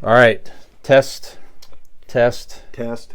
All right. Test. Test. Test.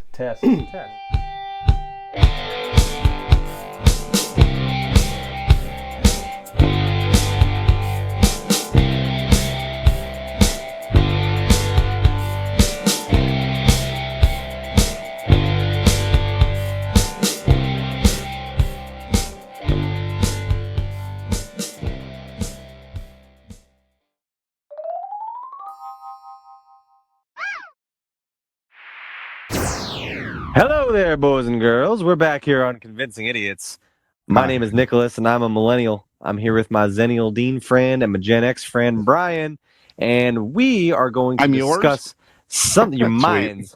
Hello there, boys and girls. We're back here on Convincing Idiots. My name is Nicholas, and I'm a millennial. I'm here with my Zennial Dean friend and my Gen X friend, Brian, and we are going to discuss something. Your minds,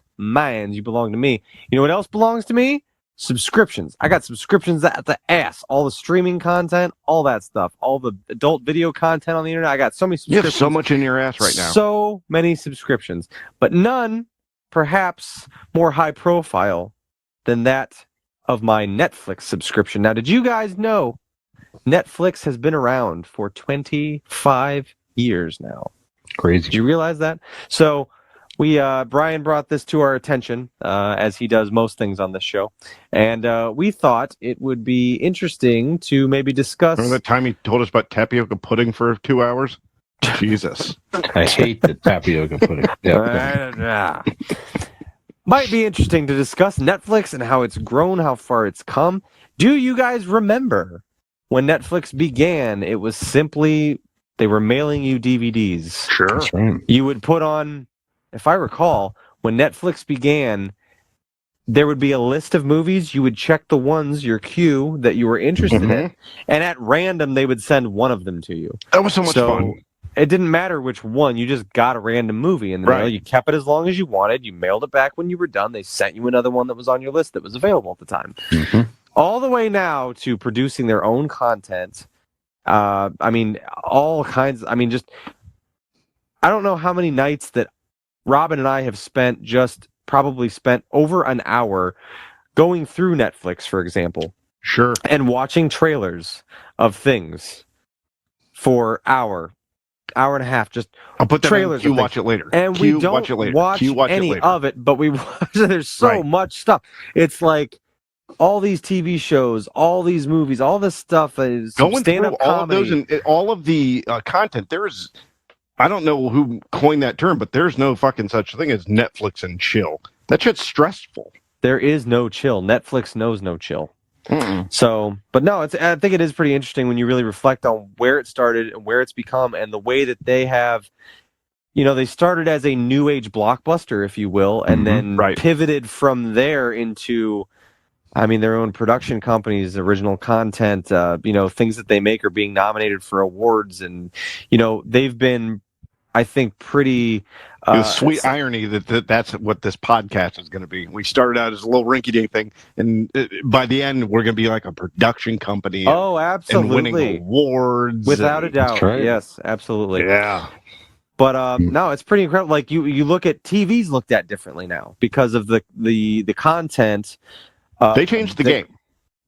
you belong to me. You know what else belongs to me? Subscriptions. I got subscriptions at the ass. All the streaming content, all that stuff, all the adult video content on the internet. I got so many subscriptions. You have so much in your ass right now. So many subscriptions, but none perhaps more high profile than that of my Netflix subscription. Now, did you guys know Netflix has been around for 25 years now? Crazy. Did you realize that? So Brian brought this to our attention, as he does most things on this show, and we thought it would be interesting to maybe discuss... Remember that time he told us about tapioca pudding for 2 hours? Jesus. I hate the tapioca pudding. Yeah. Might be interesting to discuss Netflix and how it's grown, how far it's come. Do you guys remember when Netflix began? It was simply they were mailing you DVDs. Sure. That's right. You would put on, if I recall, when Netflix began, there would be a list of movies. You would check the ones, your queue, that you were interested in, and at random, they would send one of them to you. That was so much fun. It didn't matter which one. You just got a random movie in the mail. You kept it as long as you wanted. You mailed it back when you were done. They sent you another one that was on your list that was available at the time. All the way now to producing their own content. All kinds. I don't know how many nights that Robin and I have probably spent over an hour going through Netflix, for example. Sure. And watching trailers of things for hour and a half, just I'll put that trailers. You watch it later. And we don't watch any of it, but we watch. There's so much stuff. It's like all these TV shows, all these movies, all this stuff is going through stand-up all comedy. of those and all of the content. There's, I don't know who coined that term, but there's no fucking such thing as Netflix and chill. That shit's stressful. There is no chill. Netflix knows no chill. So, but no, I think it is pretty interesting when you really reflect on where it started and where it's become and the way that they have, they started as a new age blockbuster, if you will, and then pivoted from there into, their own production companies, original content, things that they make are being nominated for awards, and, they've been, I think, pretty... the sweet irony that's what this podcast is going to be. We started out as a little rinky-dink thing, and by the end, we're going to be like a production company. Oh, absolutely. And winning awards. Without a doubt. Right. Yes, absolutely. Yeah. But no, it's pretty incredible. Like, you look at TVs looked at differently now because of the content. They changed the game.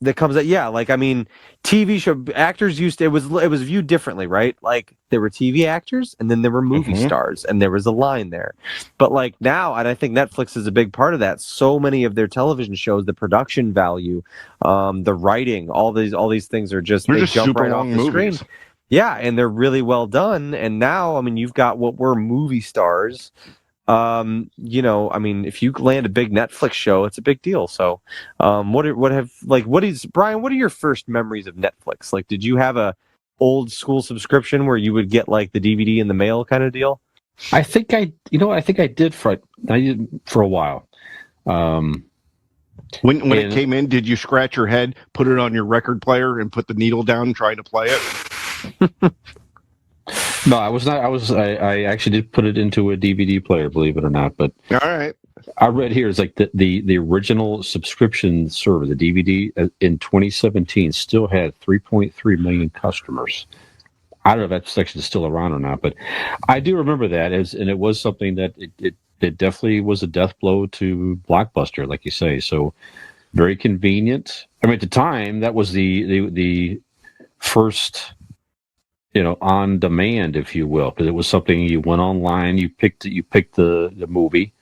That comes out, TV show actors it was viewed differently, right? Like, there were TV actors, and then there were movie stars, and there was a line there. But like now, and I think Netflix is a big part of that. So many of their television shows, the production value, the writing, all these things are just They're they just jump super right off long the movies. screen. Yeah, and they're really well done. And now, you've got what were movie stars. If you land a big Netflix show, it's a big deal. So, Brian, what are your first memories of Netflix? Like, did you have a old school subscription where you would get like the DVD in the mail kind of deal? I think I did for a while. When it came in, did you scratch your head, put it on your record player, and put the needle down trying to play it? No, I was not. I actually did put it into a DVD player, believe it or not. But all right, I read here is like the original subscription server, the DVD in 2017 still had 3.3 million customers. I don't know if that's actually still around or not, but I do remember that and it was something that it definitely was a death blow to Blockbuster, like you say. So very convenient. At the time, that was the first on demand, if you will, because it was something you went online, you picked the movie.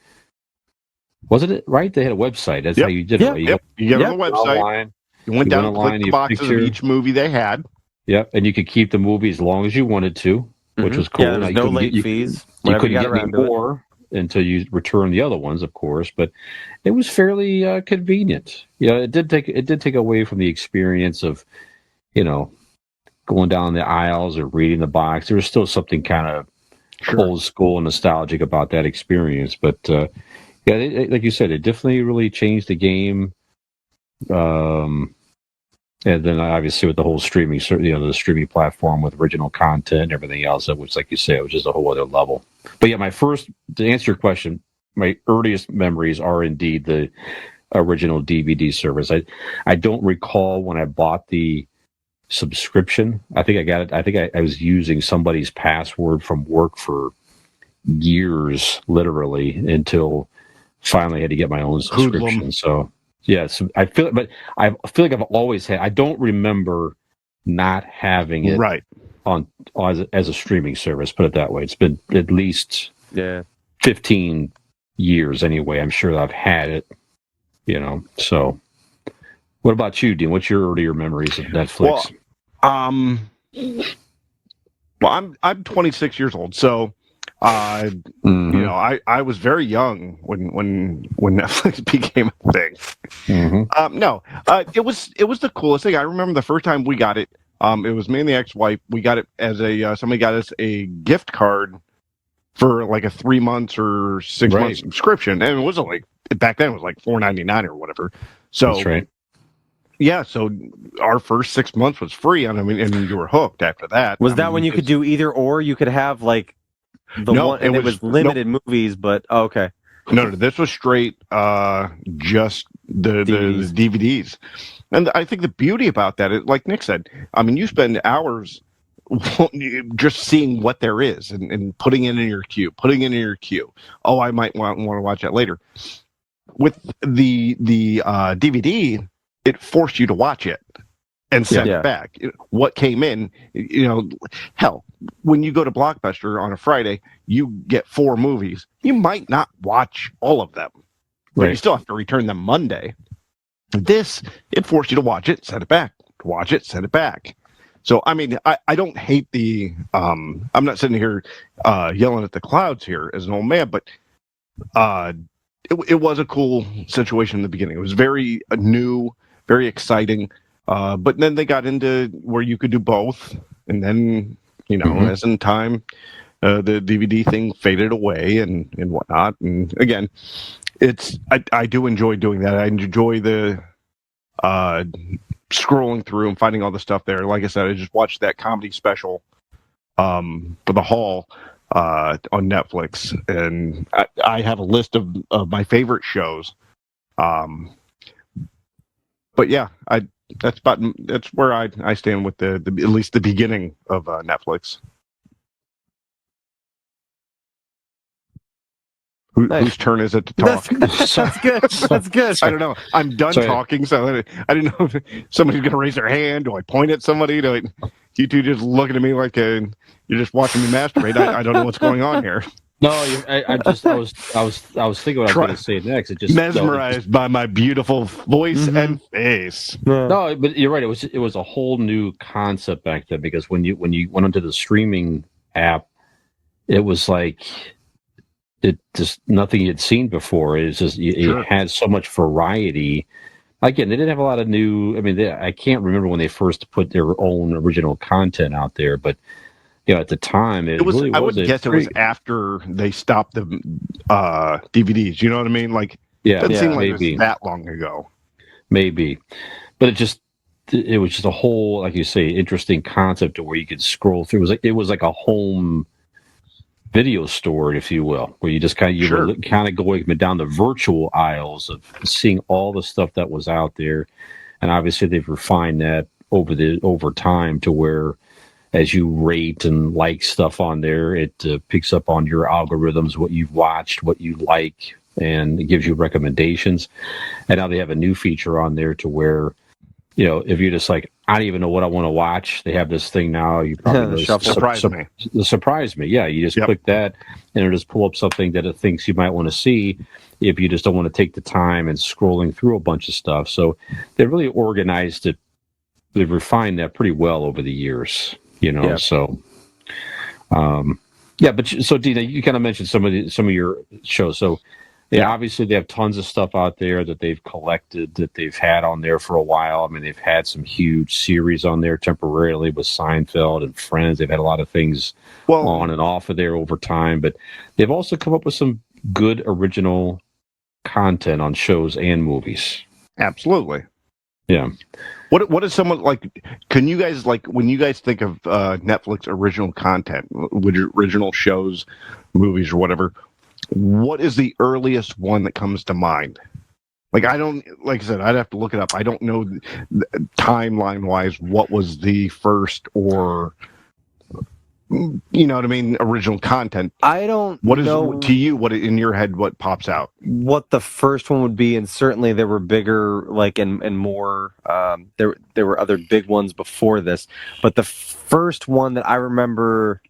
Wasn't it right? They had a website. That's how you did it. Right? You get on the website. Online, you went down and clicked the boxes of each movie they had. Yep, and you could keep the movie as long as you wanted to, which was cool. Yeah, there's no late fees. You couldn't get any more until you return the other ones, of course. But it was fairly convenient. It did take away from the experience of, going down the aisles or reading the box. There was still something kind of old school and nostalgic about that experience. But like you said, it definitely really changed the game. And then obviously with the whole streaming, the streaming platform with original content and everything else, which, like you say, it was just a whole other level. But yeah, to answer your question, my earliest memories are indeed the original DVD service. I don't recall when I bought the subscription. I think I got it. I think I was using somebody's password from work for years, literally, until finally I had to get my own subscription. Hoodlum. So. Yes, I feel like I've always had. I don't remember not having it on as a streaming service. Put it that way. It's been at least 15 years anyway. I'm sure that I've had it. So, what about you, Dean? What's your earlier memories of Netflix? Well, I'm 26 years old, so. I was very young when Netflix became a thing. It was the coolest thing. I remember the first time we got it. It was me and the ex-wife. We got it as somebody got us a gift card for like a 3 months or 6 month subscription, and it wasn't like back then. It was like $4.99 or whatever. So that's right. Yeah, so our first 6 months was free, and you were hooked after that. Was that when you could do either or? You could have like. It was limited movies, but okay. No, this was straight just the DVDs. And I think the beauty about that is, like Nick said, I mean, you spend hours just seeing what there is and putting it in your queue, Oh, I might want to watch that later. With the DVD, it forced you to watch it and send it back. What came in, hell, when you go to Blockbuster on a Friday, you get 4 movies. You might not watch all of them, but you still have to return them Monday. This, it forced you to watch it, send it back, watch it, send it back. So, I mean, I don't hate the, I'm not sitting here yelling at the clouds here as an old man, but it was a cool situation in the beginning. It was very new, very exciting. But then they got into where you could do both. And then, as in time, the DVD thing faded away and whatnot. And again, I do enjoy doing that. I enjoy the scrolling through and finding all the stuff there. Like I said, I just watched that comedy special for the Hall on Netflix. And I have a list of my favorite shows. But yeah, that's where I stand with the at least the beginning of Netflix. Whose turn is it to talk? That's good. That's good. I don't know. I'm done talking, so I didn't know if somebody's going to raise their hand. Do I point at somebody? You two just looking at me like you're just watching me masturbate? I don't know what's going on here. No, I was thinking what I was going to say next. It just mesmerized by my beautiful voice and face. No, but you're right. It was a whole new concept back then, because when you went onto the streaming app, it was like it just nothing you'd seen before. It's just it had so much variety. Again, they didn't have a lot of new. I mean, I can't remember when they first put their own original content out there, but. At the time, it was. Really I would guess it was after they stopped the DVDs. You know what I mean? Like, it doesn't seem like it was that long ago. Maybe, but it was just a whole, like you say, interesting concept to where you could scroll through. It was like a home video store, if you will, where you just kind of going down the virtual aisles of seeing all the stuff that was out there, and obviously they've refined that over time to where. As you rate and like stuff on there, it picks up on your algorithms, what you've watched, what you like, and it gives you recommendations. And now they have a new feature on there to where, if you're just like, I don't even know what I want to watch, they have this thing now. You probably know, Surprise me. Surprise me. Yeah, you just click that, and it'll just pull up something that it thinks you might want to see if you just don't want to take the time and scrolling through a bunch of stuff. So they really organized it. They've refined that pretty well over the years. So. But so Dina, you kind of mentioned some of your shows. So, obviously they have tons of stuff out there that they've collected that they've had on there for a while. I mean, they've had some huge series on there temporarily with Seinfeld and Friends. They've had a lot of things on and off of there over time, but they've also come up with some good original content on shows and movies. Absolutely. Yeah. What is someone like? Can you guys when you guys think of Netflix original content, original shows, movies, or whatever? What is the earliest one that comes to mind? Like I said, I'd have to look it up. I don't know timeline wise what was the first or you know what I mean, original content. I don't What is know to you, what in your head, what pops out? what the first one would be, and certainly there were bigger, and more. There were other big ones before this, but the first one that I remember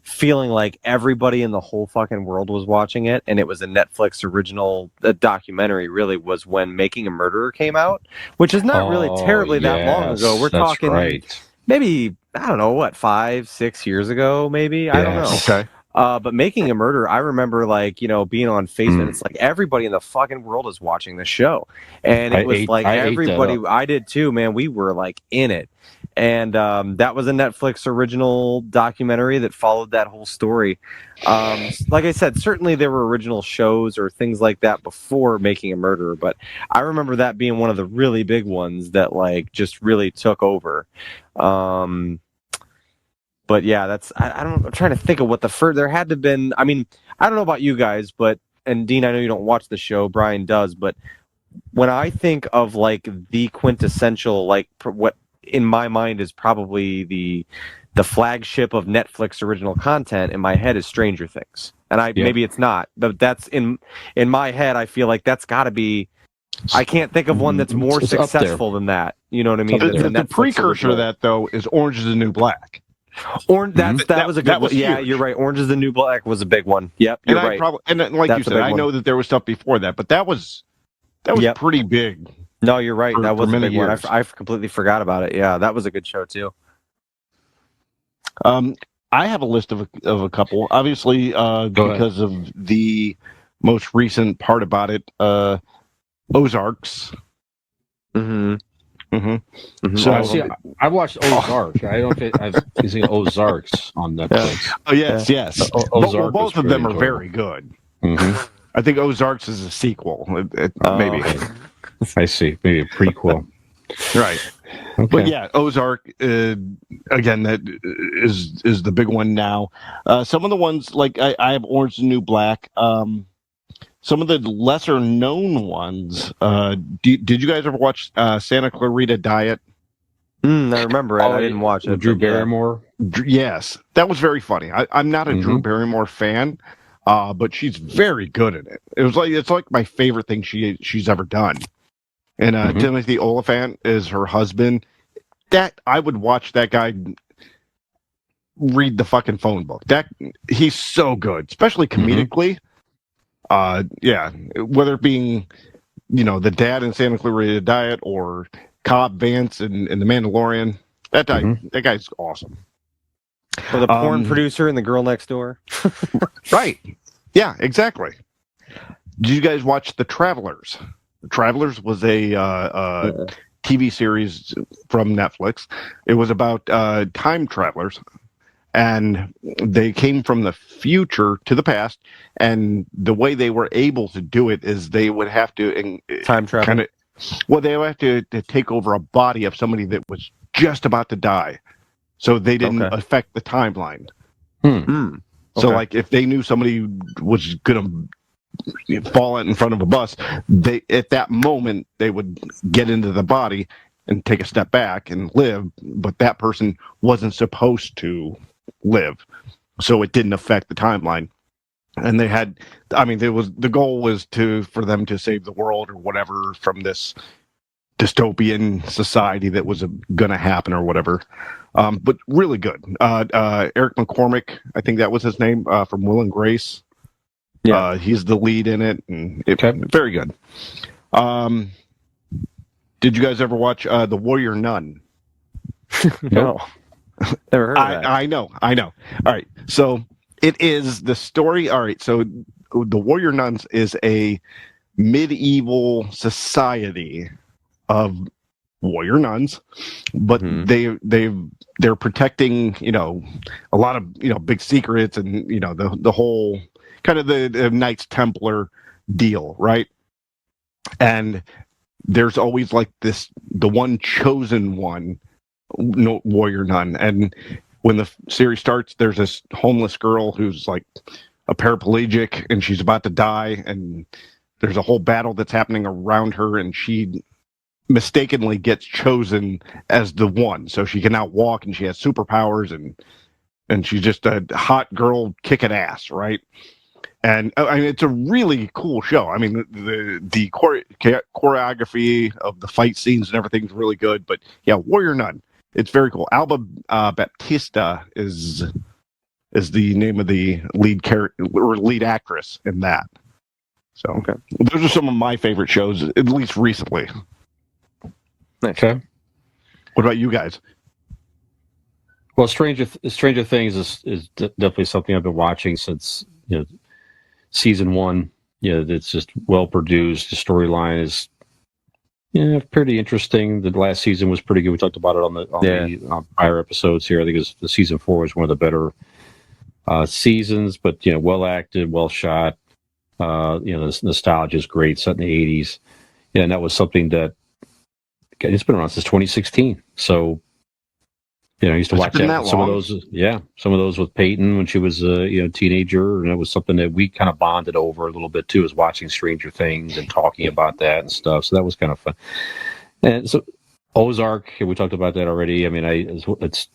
feeling like everybody in the whole fucking world was watching it, and it was a Netflix original documentary, really, was when Making a Murderer came out, which is not really terribly that long ago. We're talking maybe, I don't know, 5-6 years ago, maybe. I don't know. Okay. But Making a Murderer, I remember being on Facebook. It's like everybody in the fucking world is watching the show, and it was everybody. I did too, man. We were like in it, and that was a Netflix original documentary that followed that whole story. Like I said, certainly there were original shows or things like that before Making a Murderer, but I remember that being one of the really big ones that just really took over. But yeah, I don't know. I'm trying to think of what the first. There had to have been. I mean, I don't know about you guys, and Dean, I know you don't watch the show. Brian does, but when I think of the quintessential, what in my mind is probably the flagship of Netflix original content in my head is Stranger Things, and maybe it's not, but that's in my head. I feel like that's got to be. I can't think of one that's more successful than that. You know what I mean? The precursor to that, though, is Orange is the New Black. That was a good one. Yeah, you're right. Orange is the New Black was a big one. Yep, you're right. And like you said, I know that there was stuff before that, but that was pretty big. No, you're right. That was a big one. I completely forgot about it. Yeah, that was a good show too. I have a list of a couple. Obviously, because of the most recent part about it, Ozarks. Mm-hmm. Mm-hmm. So I watched Ozarks. I don't think I've seen Ozarks on Netflix. Oh yes. Both of them are very good. Mm-hmm. I think Ozarks is a sequel, maybe. I see, maybe a prequel. Right. Okay. But yeah, Ozark again. That is the big one now. Some of the ones I have Orange is the New Black. Some of the lesser known ones. Did you guys ever watch Santa Clarita Diet? I remember it. I didn't watch it. Drew Barrymore. Yes, that was very funny. I'm not a Drew Barrymore fan, but she's very good at it. It's like my favorite thing she's ever done. And Timothy Oliphant is her husband. That I would watch that guy read the fucking phone book. He's so good, especially comedically. Whether it being, the dad in Santa Clarita Diet or Cobb Vance in The Mandalorian, that guy's awesome. Or the porn producer and the girl next door. Right. Yeah, exactly. Did you guys watch The Travelers? The Travelers was a TV series from Netflix. It was about time travelers. And they came from the future to the past, and the way they were able to do it is they would have to time travel. They would have to take over a body of somebody that was just about to die, so they didn't affect the timeline. So, if they knew somebody was going to fall out in front of a bus, at that moment they would get into the body and take a step back and live, but that person wasn't supposed to live, so it didn't affect the timeline. And they had, the goal was for them to save the world or whatever from this dystopian society that was going to happen or whatever. But really good. Eric McCormick, I think that was his name, from Will and Grace. Yeah. He's the lead in it, and very good. Did you guys ever watch The Warrior Nun? No. Never heard of that. I know. All right. So it is the story. All right. So the Warrior Nuns is a medieval society of warrior nuns, but they're protecting, a lot of, big secrets and, the whole kind of the Knights Templar deal, right? And there's always like the one chosen one, warrior nun. And when the series starts, there's this homeless girl who's like a paraplegic and she's about to die, and there's a whole battle that's happening around her, and she mistakenly gets chosen as the one, so she can now walk and she has superpowers, and she's just a hot girl kicking ass, right? And I mean, it's a really cool show. I mean, the choreography of the fight scenes and everything's really good. But yeah, Warrior Nun, it's very cool. Alba Baptista is the name of the lead character or lead actress in that. So those are some of my favorite shows, at least recently. Okay. What about you guys? Well, Stranger Things is definitely something I've been watching since season 1. It's just well produced. The storyline is pretty interesting. The last season was pretty good. We talked about it on the prior episodes here. I think the season 4 was one of the better seasons, but well acted, well shot. The nostalgia is great, set in the 80s. And that was something that it's been around since 2016. So, I used to watch some of those with Peyton when she was a teenager, and it was something that we kind of bonded over a little bit too, is watching Stranger Things and talking about that and stuff. So that was kind of fun. And so Ozark, we talked about that already. I mean, it's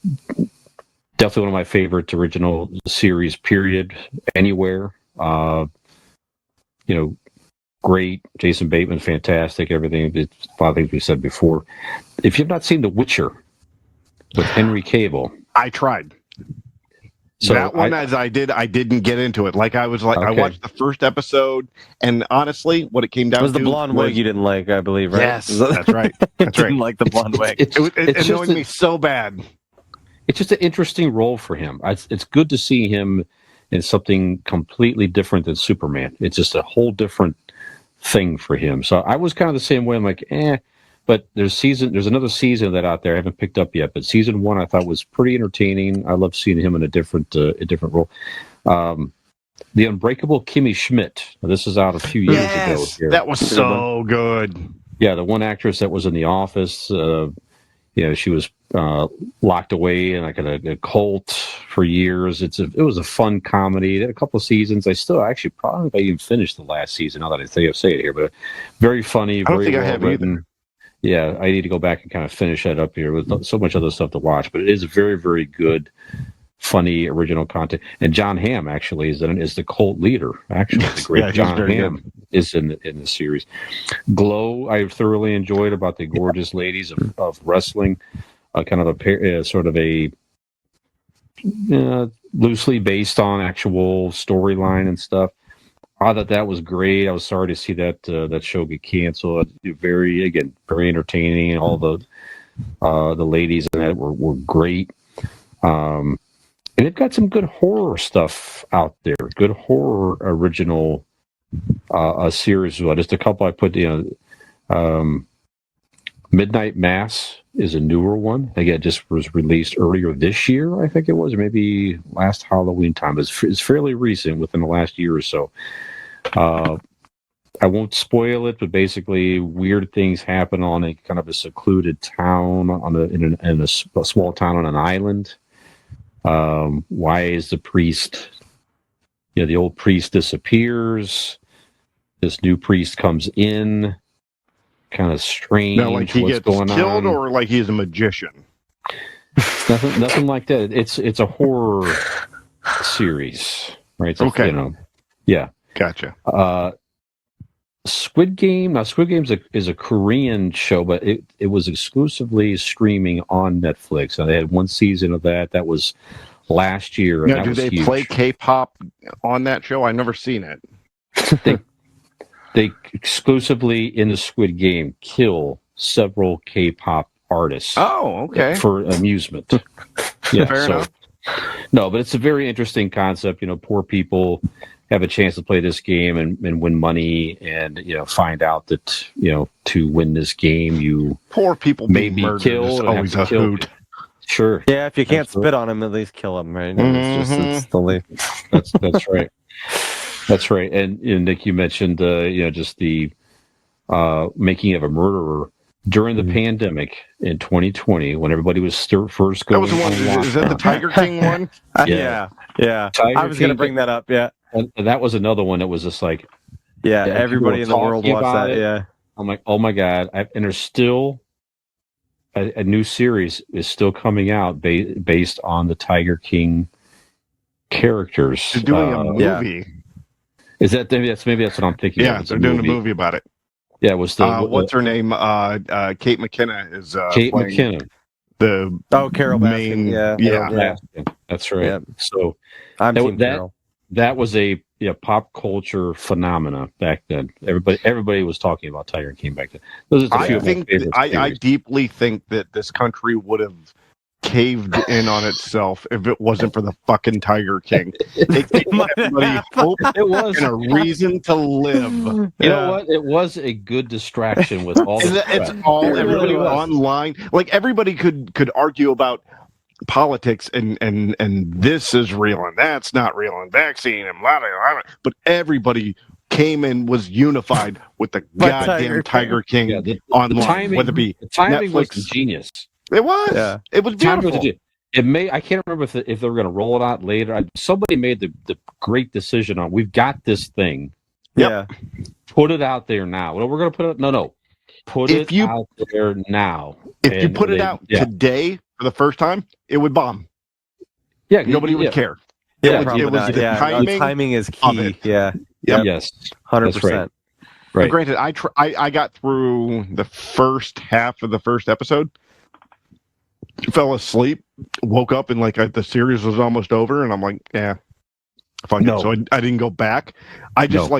definitely one of my favorite original series, period, anywhere. Great. Jason Bateman, fantastic. Everything. It's a lot of things we said before. If you've not seen The Witcher with Henry Cavill, I tried. So that one, I didn't get into it. Like I watched the first episode, and honestly, what it came down to was the blonde wig you didn't like, I believe, right? Yes, that's right. That's right. Didn't like the blonde wig. It annoyed me so bad. It's just an interesting role for him. It's good to see him in something completely different than Superman. It's just a whole different thing for him. So I was kind of the same way. I'm like, but there's another season of that out there I haven't picked up yet. But season 1 I thought was pretty entertaining. I love seeing him in a different role. The Unbreakable Kimmy Schmidt. Now, this is out a few years ago. Here. That was so good. Yeah, the one actress that was in The Office. She was locked away in like a cult for years. It was a fun comedy. It had a couple of seasons. I still actually probably I even finished the last season. Now that I say it here, but very funny. I don't think I have either. Yeah, I need to go back and kind of finish that up here with so much other stuff to watch. But it is very, very good, funny, original content. And John Hamm actually is the cult leader. Actually, the great John Hamm is in the series. Glow, I thoroughly enjoyed, about the gorgeous ladies of wrestling. Kind of a sort of a loosely based on actual storyline and stuff. I thought that was great. I was sorry to see that show get canceled. Very entertaining. All the ladies in that were great. And they've got some good horror stuff out there. Good horror original series as well. Just a couple I put. Midnight Mass is a newer one. Again, it just was released earlier this year, I think it was, or maybe last Halloween time. It's fairly recent, within the last year or so. I won't spoil it, but basically weird things happen on a kind of a secluded town in a small town on an island. Why is the priest, the old priest disappears. This new priest comes in. Kind of strange. Now, like he gets killed, or like he's a magician. Nothing like that. It's a horror series, right? So, okay. Yeah. Gotcha. Squid Game. Now, Squid Game is a Korean show, but it was exclusively streaming on Netflix. And they had one season of that. That was last year. And Now, that do was they huge. play K-pop on that show? I've never seen it. They exclusively in the Squid Game kill several K-pop artists. Oh, okay. For amusement. Yeah, fair enough. No, but it's a very interesting concept. Poor people have a chance to play this game and win money, and find out that to win this game you poor people may being be murdered killed. is And always a hoot. Sure. Yeah, if you can't spit on them, at least kill them, right? It's the only... That's right. That's right. And Nick, you mentioned just the making of a murderer during the pandemic in 2020 when everybody was first going. That was the one. Is that the Tiger King one? Yeah. I was going to bring that up. Yeah. And that was another one that was just like, everybody in the world watched that. It. Yeah. I'm like, oh my God. And there's still a new series is still coming out based on the Tiger King characters. They're doing a movie. Yeah. Is that maybe that's what I'm thinking? Yeah, they're doing a movie about it. Yeah, it was the what's her name? Kate McKinnon is Kate McKinnon. Carol Baskin. Yeah. That's right. Yeah. So that was a pop culture phenomena back then. Everybody was talking about Tiger King back then. Those are I deeply think that this country would have caved in on itself if it wasn't for the fucking Tiger King. It gave everybody hope and a reason to live. You know what? It was a good distraction with all the it's all everybody online. Like everybody could argue about politics and this is real and that's not real and vaccine and blah, blah, blah, but everybody came and was unified with the goddamn Tiger King online. Whether it be the timing Netflix, was genius. It was. Yeah. It was beautiful. I can't remember if they were going to roll it out later. Somebody made the great decision on we've got this thing. Yeah. Put it out there now. Well, we're going to put it. No. Put it out there now. If you put it out today for the first time, it would bomb. Yeah. Nobody would care. Yeah. The timing is key. Yeah. Yep. Yes. 100%. Right. Granted, I got through the first half of the first episode. Fell asleep, woke up, and the series was almost over, and I'm like, yeah, fuck it. So I didn't go back. I just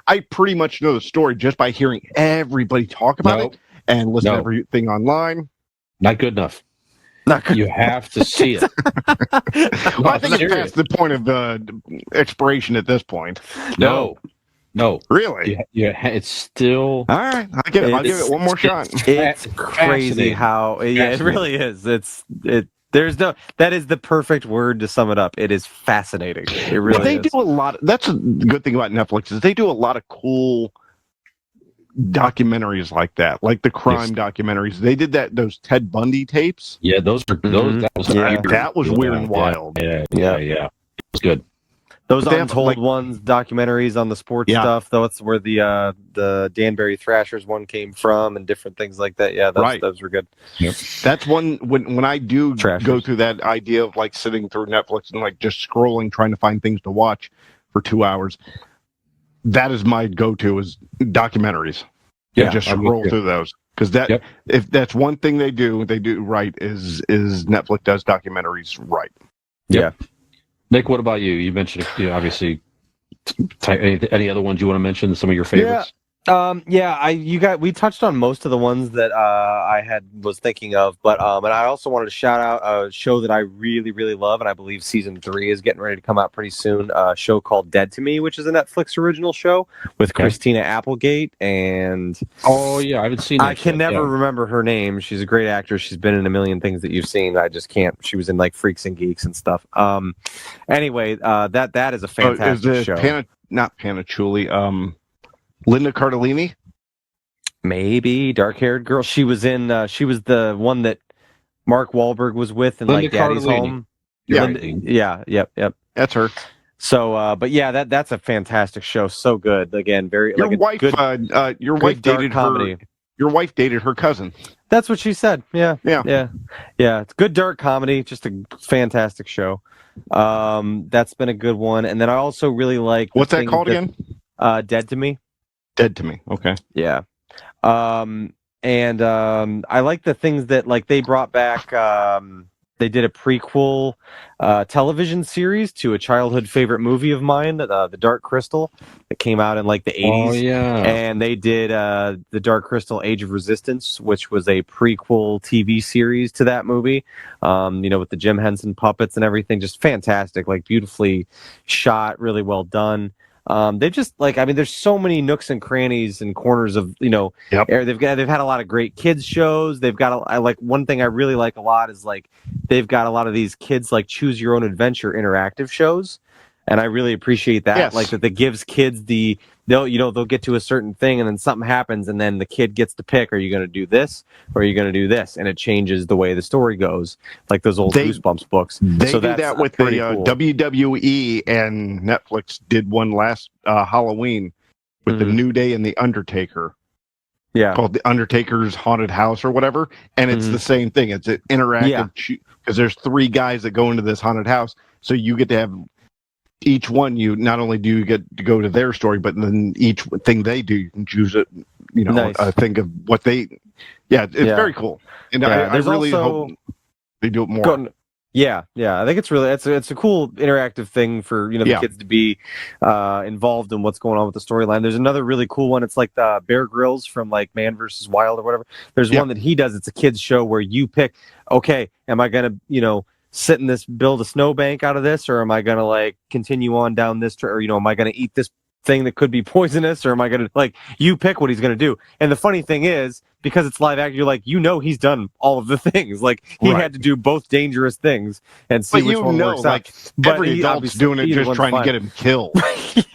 I pretty much know the story just by hearing everybody talk about it and listen to everything online. Not good enough. Not good. You have to see it. I think it's past the point of expiration at this point. No. Really? Yeah, it's still all right. I'll give it one more shot. It's crazy how it really is. That is the perfect word to sum it up. It is fascinating. It really they do a lot. That's a good thing about Netflix is they do a lot of cool documentaries like that, like the crime documentaries. They did those Ted Bundy tapes. Yeah, those were those. That was weird and wild. Yeah. It was good. Those Untold ones, documentaries on the sports stuff. That's where the Danbury Thrashers one came from, and different things like that. Yeah, those were good. Yep. That's one when I do go through that idea of sitting through Netflix and just scrolling, trying to find things to watch for 2 hours. That is my go-to is documentaries. Yeah, just scroll through those because if that's one thing they do right is Netflix does documentaries right. Yeah. Nick, what about you? You mentioned obviously any other ones you want to mention? Some of your favorites? We touched on most of the ones that I was thinking of, but and I also wanted to shout out a show that I really, really love, and I believe season 3 is getting ready to come out pretty soon. A show called Dead to Me, which is a Netflix original show with Christina Applegate and I haven't seen that. I can never remember her name. She's a great actress. She's been in a million things that you've seen. I just can't. She was in Freaks and Geeks and stuff. Anyway, that is a fantastic show. Not Panachuli. Linda Cardellini, maybe dark-haired girl. She was in. She was the one that Mark Wahlberg was with in Daddy's Home. Yeah, yep. That's her. So, but that's a fantastic show. So good. Again, very your wife. Your wife dated comedy. Your wife dated her cousin. That's what she said. Yeah. It's good dark comedy. Just a fantastic show. That's been a good one. And then I also really like. What's that called again? Dead to Me. Dead to me. Okay. Yeah. I like the things that like they brought back. They did a prequel television series to a childhood favorite movie of mine, The Dark Crystal, that came out in like the 80s. Oh yeah. And they did The Dark Crystal: Age of Resistance, which was a prequel TV series to that movie. With the Jim Henson puppets and everything, just fantastic, like beautifully shot, really well done. They've just there's so many nooks and crannies and corners of Yep. they've had a lot of great kids shows. They've got I like one thing I really like a lot is like they've got a lot of these kids like choose your own adventure interactive shows, and I really appreciate that. Yes. Like that gives kids they'll get to a certain thing and then something happens and then the kid gets to pick, are you going to do this or are you going to do this, and it changes the way the story goes, like those old Goosebumps books. They do that with the cool. WWE, and Netflix did one last Halloween with the New Day and the Undertaker. Yeah, called The Undertaker's Haunted House or whatever, and it's the same thing. It's an interactive because there's 3 guys that go into this haunted house, so you get to have each one. You not only do you get to go to their story, but then each thing they do, you can choose it. Nice. Think of what they. Yeah, it's very cool, and I really hope they do it more. Yeah. I think it's a cool interactive thing for the kids to be involved in what's going on with the storyline. There's another really cool one. It's like the Bear Grylls from like Man vs. Wild or whatever. There's one that he does. It's a kids show where you pick. Okay, am I gonna sit in this, build a snowbank out of this, or am I gonna like continue on down this, or am I gonna eat this thing that could be poisonous, or am I gonna you pick what he's gonna do. And the funny thing is, because it's live action, you're like, he's done all of the things. Like he had to do both dangerous things and see which one works out. But every adult's doing it just trying to get him killed,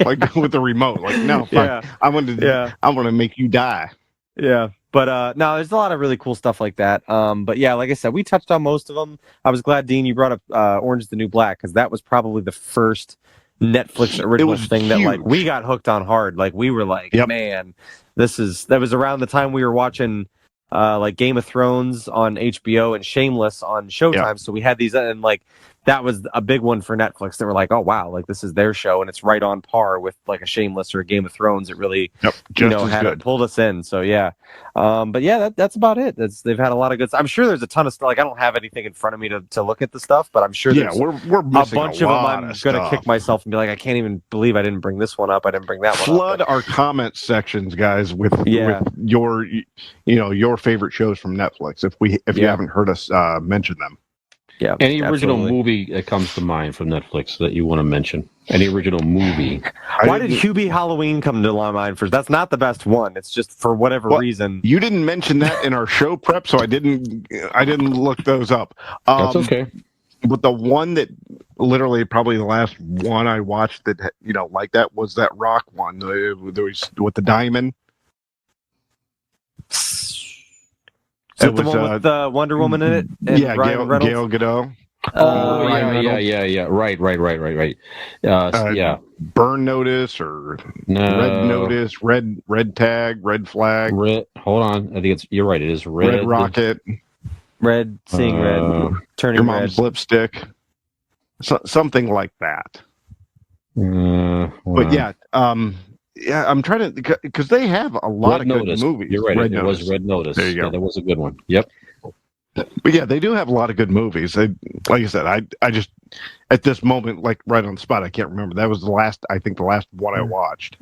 like with the remote. Like no, I want to make you die. Yeah. But no, there's a lot of really cool stuff like that. But yeah, like I said, we touched on most of them. I was glad, Dean, you brought up Orange is the New Black, because that was probably the first Netflix original thing huge. That like we got hooked on hard. Like we were like, man, that was around the time we were watching like Game of Thrones on HBO and Shameless on Showtime. So we had these, and like that was a big one for Netflix. They were like, oh wow, like this is their show and it's right on par with like a Shameless or a Game of Thrones. It really pulled us in. So yeah. But yeah, that's about it. They've had a lot of good stuff. I'm sure there's a ton of stuff. Like I don't have anything in front of me to look at the stuff, but I'm sure there's we're a bunch of them. I'm gonna kick myself and be like, I can't even believe I didn't bring this one up. I didn't bring that one up. Flood our comment sections, guys, with your your favorite shows from Netflix if you haven't heard us mention them. Yeah. Any original movie that comes to mind from Netflix that you want to mention? Any original movie? Why did Hubie Halloween come to my mind first? That's not the best one. It's just for whatever reason. You didn't mention that in our show prep, so I didn't look those up. That's okay. But the one that literally probably the last one I watched that like that was that Rock one. There was with the diamond. Is it the one with the Wonder Woman in it? And Gal Gadot. Oh, yeah. Right. Yeah. Burn Notice or Red Notice, Red Tag, Red Flag. Hold on. I think you're right. It is Red Rocket. Seeing red. Turning Your Mom's red. Lipstick. Something like that. But yeah, I'm trying to, because they have a lot of good movies. You're right. It was Red Notice. There you go. Yeah, that was a good one. Yep. But yeah, they do have a lot of good movies. Like I said, I just at this moment, like right on the spot, I can't remember. That was the last one I watched.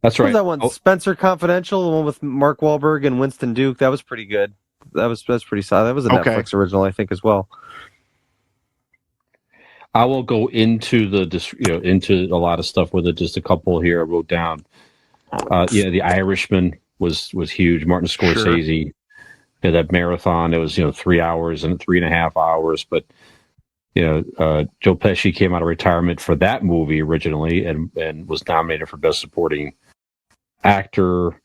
That's right. What was that one? Spencer Confidential, the one with Mark Wahlberg and Winston Duke. That was pretty good. That's pretty solid. That was a Netflix original, I think, as well. I will go into into a lot of stuff with it. Just a couple here I wrote down. The Irishman was huge. Martin Scorsese. Sure. That marathon. It was 3 hours and 3.5 hours. But Joe Pesci came out of retirement for that movie originally, and was nominated for Best Supporting Actor.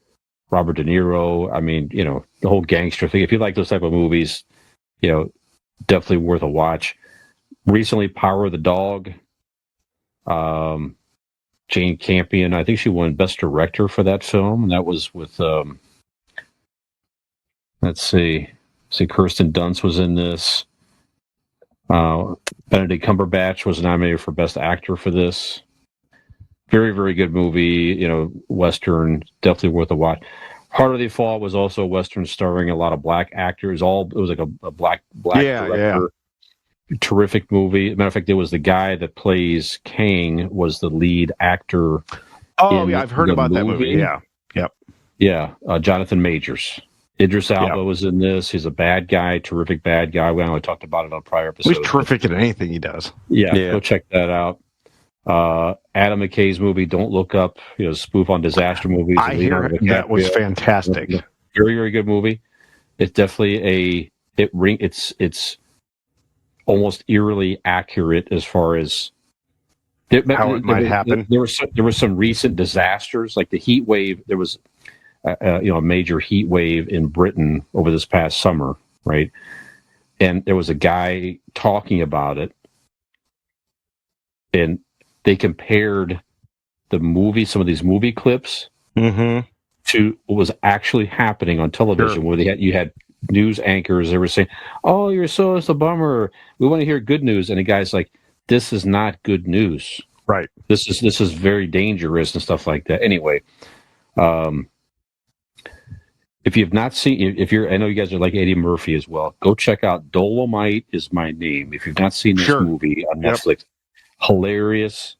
Robert De Niro. I mean, the whole gangster thing. If you like those type of movies, definitely worth a watch. Recently, Power of the Dog. Jane Campion, I think she won Best Director for that film, and that was with let's see, Kirsten Dunst was in this. Benedict Cumberbatch was nominated for Best Actor for this. Very, very good movie. Western, definitely worth a watch. Harder They Fall was also a Western starring a lot of black actors. It was like a black Yeah, director. Terrific movie. Matter of fact, there was the guy that plays Kang was the lead actor. Oh, yeah, I've heard about that movie. Yeah. Yep. Yeah, Jonathan Majors. Idris Elba Yeah. was in this. He's a bad guy, terrific bad guy. We only talked about it on prior episodes. He's terrific at anything he does. Yeah, go check that out. Adam McKay's movie, Don't Look Up, spoof on disaster movies. I hear that was fantastic. Very, very good movie. It's definitely it's almost eerily accurate as far as how it might happen. There were some recent disasters, like the heat wave. There was a major heat wave in Britain over this past summer, right? And there was a guy talking about it, and they compared some of these movie clips to what was actually happening on television, where you had news anchors. They were saying, "Oh, it's a bummer. We want to hear good news," and the guy's like, "This is not good news. Right. This is very dangerous and stuff like that." Anyway, if you've not seen, I know you guys are like Eddie Murphy as well. Go check out Dolomite Is My Name. If you've not seen this movie on Netflix, hilarious.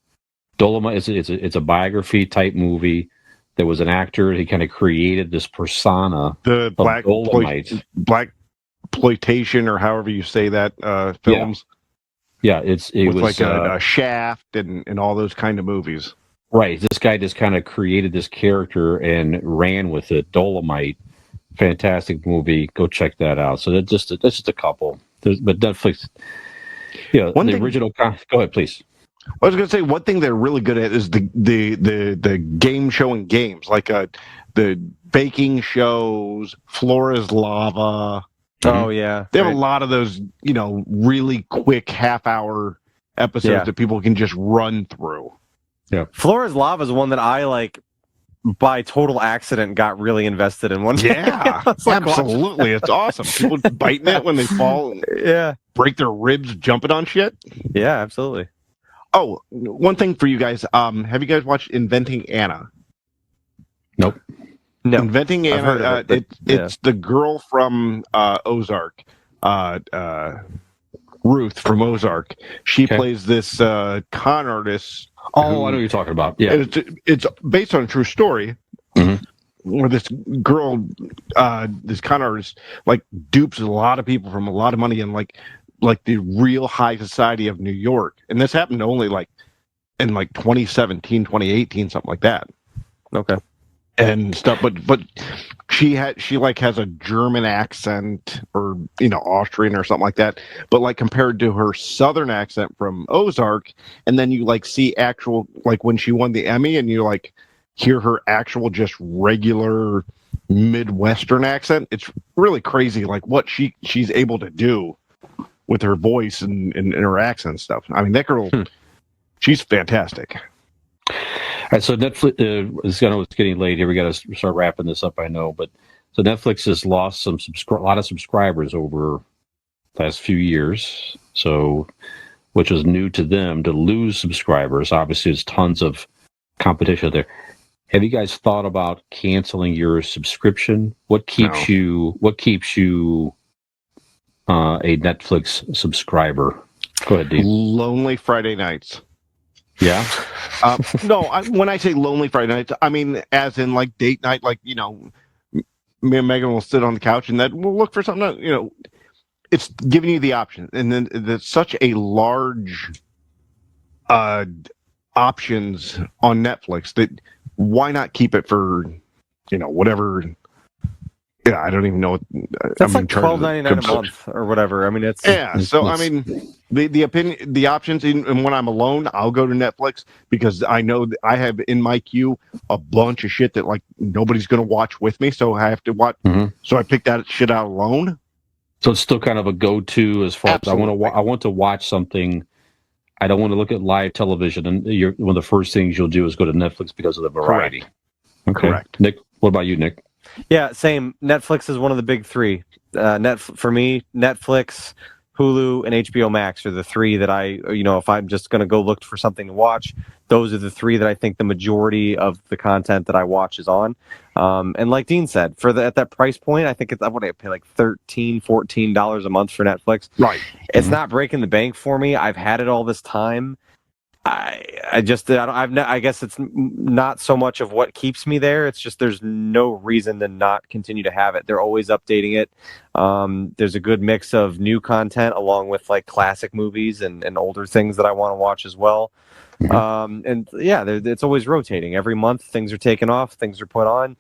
Dolomite it's a biography type movie. There was an actor. He kind of created this persona. The black exploitation, or however you say that, films. Yeah, it was like a Shaft and all those kind of movies. Right. This guy just kind of created this character and ran with it. Dolomite, fantastic movie. Go check that out. So that's just a couple. But Netflix, original. Go ahead, please. I was going to say one thing they're really good at is the game showing games, like the baking shows, Floor is Lava. Oh yeah, they have a lot of those, really quick half-hour episodes that people can just run through. Yeah, Floor is Lava is one that I by total accident got really invested in. One day. Yeah, absolutely, it's awesome. People biting it when they fall, and break their ribs jumping on shit. Yeah, absolutely. Oh, one thing for you guys. Have you guys watched Inventing Anna? Nope. No. Inventing Anna. It's the girl from Ozark, Ruth from Ozark. She plays this con artist. Oh, I know what you're talking about. Yeah, it's based on a true story. Where this girl, this con artist, dupes a lot of people from a lot of money and like the real high society of New York. And this happened only in 2017, 2018, something like that. Okay. And stuff, but she has a German accent, or Austrian or something like that, but compared to her southern accent from Ozark, and then you see actual, when she won the Emmy, and you hear her actual just regular Midwestern accent. It's really crazy what she's able to do with her voice and her accent and stuff. I mean, that girl, she's fantastic. All right, so Netflix, I know it's getting late here. We got to start wrapping this up, I know. But so Netflix has lost a lot of subscribers over the last few years. So, which was new to them to lose subscribers. Obviously, there's tons of competition there. Have you guys thought about canceling your subscription? What keeps you a Netflix subscriber? Go ahead, Dave. Lonely Friday nights. Yeah. No, when I say lonely Friday nights, I mean as in date night. Me and Megan will sit on the couch and then we'll look for something. It's giving you the option, and then there's such a large options on Netflix that why not keep it for whatever. Yeah, I don't even know. That's $12.99 a month or whatever. I mean, it's So I mean, the options. And when I'm alone, I'll go to Netflix because I know that I have in my queue a bunch of shit that nobody's going to watch with me, so I have to watch. So I pick that shit out alone. So it's still kind of a go-to as far as I want to watch something. I don't want to look at live television, and one of the first things you'll do is go to Netflix because of the variety. Correct. Okay. Correct. Nick, what about you, Nick? Yeah, same. Netflix is one of the big three. For me, Netflix, Hulu, and HBO Max are the three that I, if I'm just going to go look for something to watch, those are the three that I think the majority of the content that I watch is on. And like Dean said, at that price point, I think I want to pay like $13, $14 a month for Netflix. Right. It's not breaking the bank for me. I've had it all this time. I guess it's not so much of what keeps me there. It's just there's no reason to not continue to have it. They're always updating it. There's a good mix of new content along with like classic movies and older things that I want to watch as well. And yeah, it's always rotating. Every month, things are taken off, things are put on.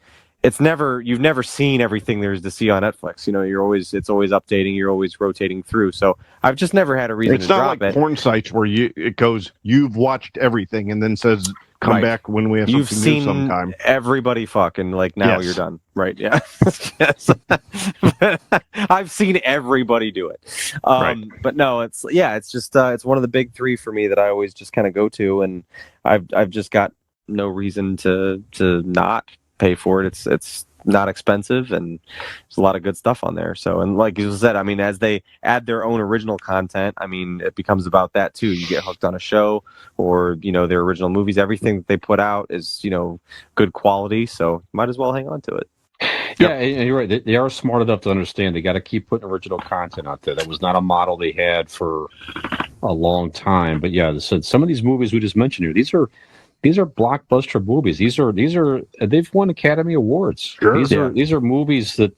You've never seen everything there is to see on Netflix. It's always updating. You're always rotating through. So I've just never had a reason to drop it. It's not like porn sites where it goes, you've watched everyve and then says, come back when we have something new sometime. You've seen everybody fucking, like, now you're done. Right, yeah. Yes. I've seen everybody do it. Right. But no, it's just, it's one of the big three for me that I always just kind of go to, and I've just got no reason to not pay for it. It's not expensive, and there's a lot of good stuff on there. So, and like you said, I mean, as they add their own original content, I mean, it becomes about that too. You get hooked on a show or, their original movies. Everything that they put out is, good quality. So might as well hang on to it. Yeah, and you're right. They are smart enough to understand they got to keep putting original content out there. That was not a model they had for a long time. But yeah, so some of these movies we just mentioned here, these are blockbuster movies. They've won Academy Awards. Sure. These are movies that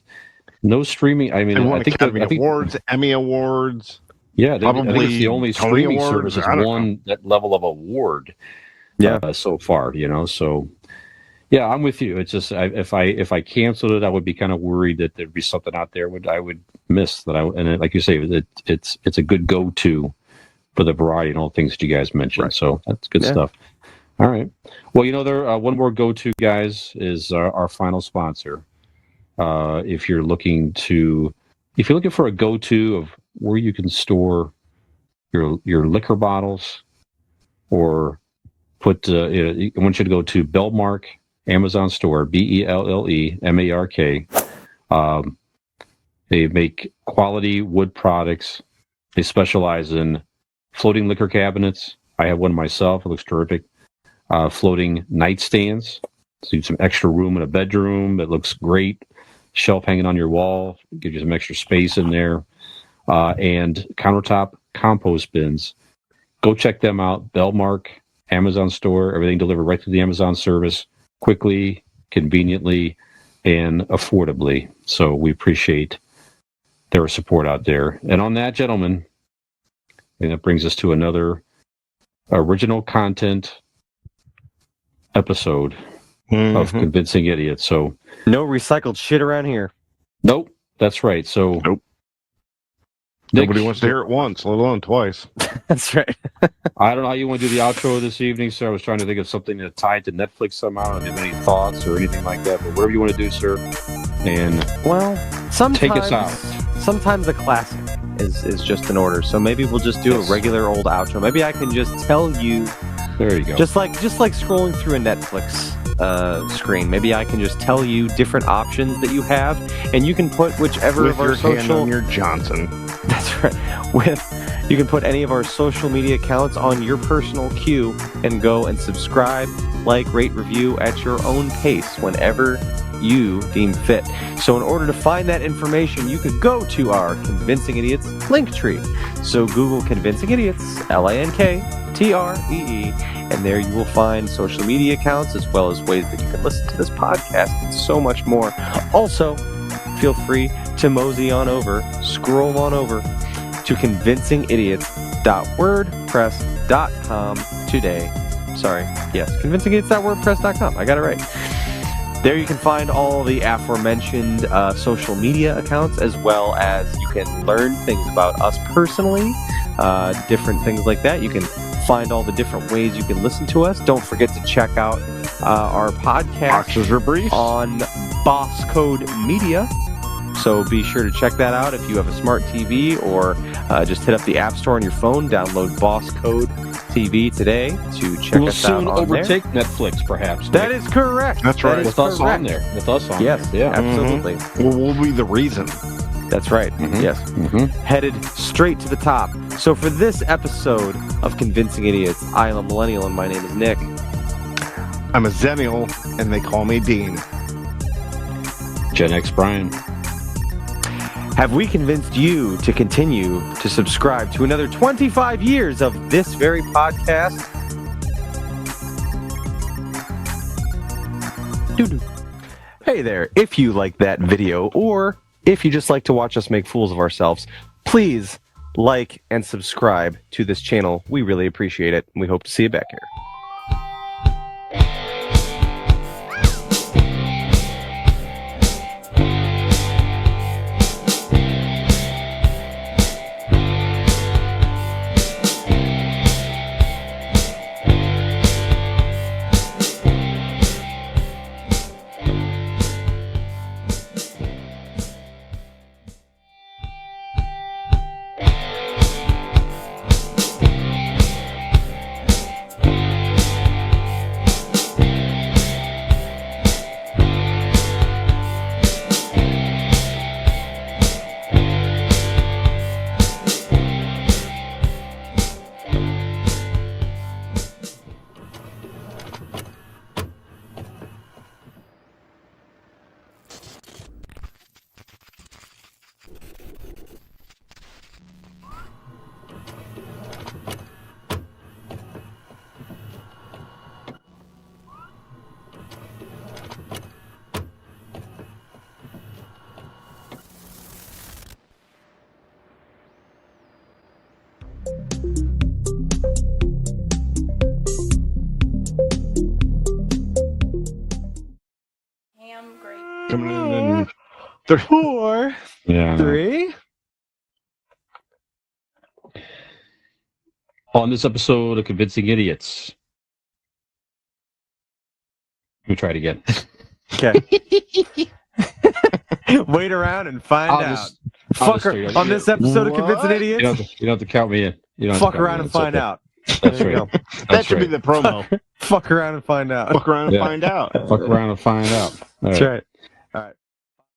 no streaming. I mean, I think Academy Awards, Emmy Awards. Yeah, probably I think it's the only Tony streaming Awards, service that's won that level of award. So far, So yeah, I'm with you. It's just if I canceled it, I would be kind of worried that there'd be something out there I would miss that and like you say, it's a good go-to for the variety and all things that you guys mentioned. Right. So that's good stuff. All right. Well, there one more go-to, guys, is our final sponsor. If you're looking for a go-to of where you can store your liquor bottles, or I want you to go to Bellmark Amazon store, BELLEMARK. They make quality wood products. They specialize in floating liquor cabinets. I have one myself. It looks terrific. Floating nightstands, so you have some extra room in a bedroom. It looks great. Shelf hanging on your wall, gives you some extra space in there. And countertop compost bins. Go check them out. Bellmark Amazon store. Everything delivered right through the Amazon service, quickly, conveniently, and affordably. So we appreciate their support out there. And on that, gentlemen, and that brings us to another original content episode of Convincing Idiots. So no recycled shit around here. Nope, that's right. So nope. Nobody wants to hear it once, let alone twice. That's right. I don't know how you want to do the outro this evening, sir. I was trying to think of something that tied to Netflix somehow. If you have any thoughts or anything like that, but whatever you want to do, sir. And sometimes take us out. Sometimes a classic is just in order. So maybe we'll just do a regular old outro. Maybe I can just tell you. There you go. Just like scrolling through a Netflix screen. Maybe I can just tell you different options that you have, and you can put whichever with of our your social. Hand on your Johnson. That's right. You can put any of our social media accounts on your personal queue and go and subscribe, like, rate, review at your own pace whenever you deem fit. So in order to find that information, you could go to our Convincing Idiots link tree. So Google Convincing Idiots, LINKTREE, and there you will find social media accounts as well as ways that you can listen to this podcast and so much more. Also, feel free to mosey on over, scroll on over to convincingidiots.wordpress.com today. Sorry, yes, convincingidiots.wordpress.com. I got it right. There you can find all the aforementioned social media accounts, as well as you can learn things about us personally, different things like that. You can find all the different ways you can listen to us. Don't forget to check out our podcast on Boss Code Media. So be sure to check that out if you have a smart TV, or just hit up the App Store on your phone, download Boss Code TV today to check us out on there. We'll soon overtake Netflix, perhaps. That is correct. That's right. With us on there. Yes, yeah. absolutely. Well, we'll be the reason. That's right. Mhm. Yes. Mm-hmm. Headed straight to the top. So for this episode of Convincing Idiots, I am a millennial and my name is Nick. I'm a Zennial, and they call me Dean. Gen X Brian. Have we convinced you to continue to subscribe to another 25 years of this very podcast? Doo-doo. Hey there, if you like that video, or if you just like to watch us make fools of ourselves, please like and subscribe to this channel. We really appreciate it, and we hope to see you back here. Coming in 4, Yeah. 3. On this episode of Convincing Idiots. Let me try it again. Okay. Wait around and find I'll out. just- I'll just Fucker, figure it on out. this episode of What? Convincing You Idiots, don't have to count me in. You don't have to fuck count me around in. and It's find okay. out. That's There you right. go. That should be the promo. Fuck around and find out. Fuck around and Yeah. find out. Fuck around and find out. All That's right.